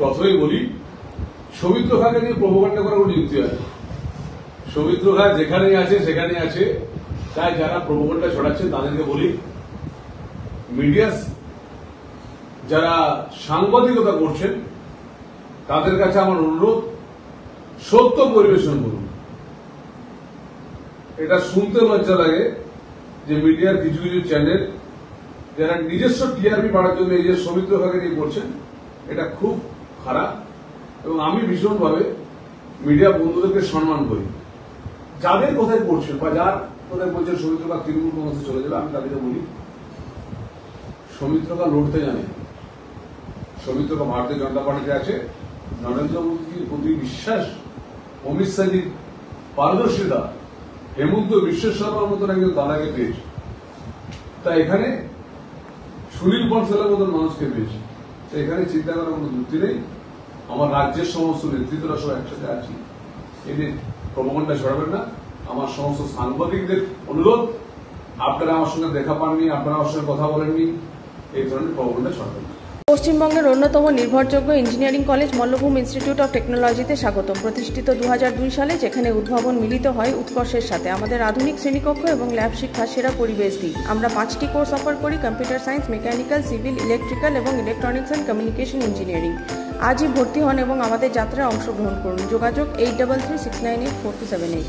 প্রথমেই বলি, সৌমিত্র খাঁকে নিয়ে প্রোপাগান্ডা করার কোনো যুক্তি আছে? সৌমিত্র খাঁ যেখানেই আছে সেখানেই আছে। তাই যারা প্রোপাগান্ডা ছড়াচ্ছে তাদেরকে বলি, মিডিয়া যারা সাংবাদিকতা করছেন তাদের কাছে আমার অনুরোধ, সত্য পরিবেশন করুন। এটা শুনতে লজ্জা লাগে যে মিডিয়ার কিছু কিছু চ্যানেল যারা নিজস্ব টিআরপি বাড়ার জন্য এই যে সৌমিত্র খাঁকে নিয়ে করছেন, এটা খুব খারাপ। এবং আমি ভীষণভাবে মিডিয়া বন্ধুদেরকে সম্মান করি। যাদের কোথায় করছেন বা যার কোথায় বলছেন সৌমিত্র খাঁ তৃণমূল কংগ্রেসে চলে যাবে, আমি তাদেরকে বলি, সৌমিত্র খাঁ লড়তে জানে। সৌমিত্র খাঁ ভারতীয় জনতা পার্টিতে আছে। নরেন্দ্র মোদীর প্রতি বিশ্বাস, অমিত শাহজির পারদর্শিতা, হেমন্ত বিশ্ব শর্মার মতন একজন দাদাকে পেয়েছে। তাই এখানে সুনীল বনসালের মতন মানুষকে পেয়েছে। তাই এখানে চিন্তা করার কোনো যুক্তি নেই। আমার রাজ্যের সমস্ত নেতৃত্বরা সব একসাথে আছি। এদের প্রোপাগান্ডা ছড়াবেন না। আমার সমস্ত সাংবাদিকদের অনুরোধ, আপনারা আমার সঙ্গে দেখা পাননি, আপনারা আমার সঙ্গে কথা বলেননি, এই ধরনের প্রোপাগান্ডা ছড়াবেন না। পশ্চিমবঙ্গের অন্যতম নির্ভরযোগ্য engineering college Mallabhum institute of টেকনোলজিতে স্বাগতম। প্রতিষ্ঠিত 2002 সালে, যেখানে উদ্ভাবন মিলিত হয় উৎকর্ষের সাথে। আমাদের আধুনিক শ্রেণীকক্ষ এবং ল্যাব শিক্ষা সেরা পরিবেশ দিই। আমরা 5টি কোর্স অফার করি: computer science, mechanical, civil, electrical এবং ইলেকট্রনিক্স অ্যান্ড কমিউনিকেশন ইঞ্জিনিয়ারিং। আজই ভর্তি হন এবং আমাদের যাত্রায় অংশগ্রহণ করুন। যোগাযোগ 8336984278।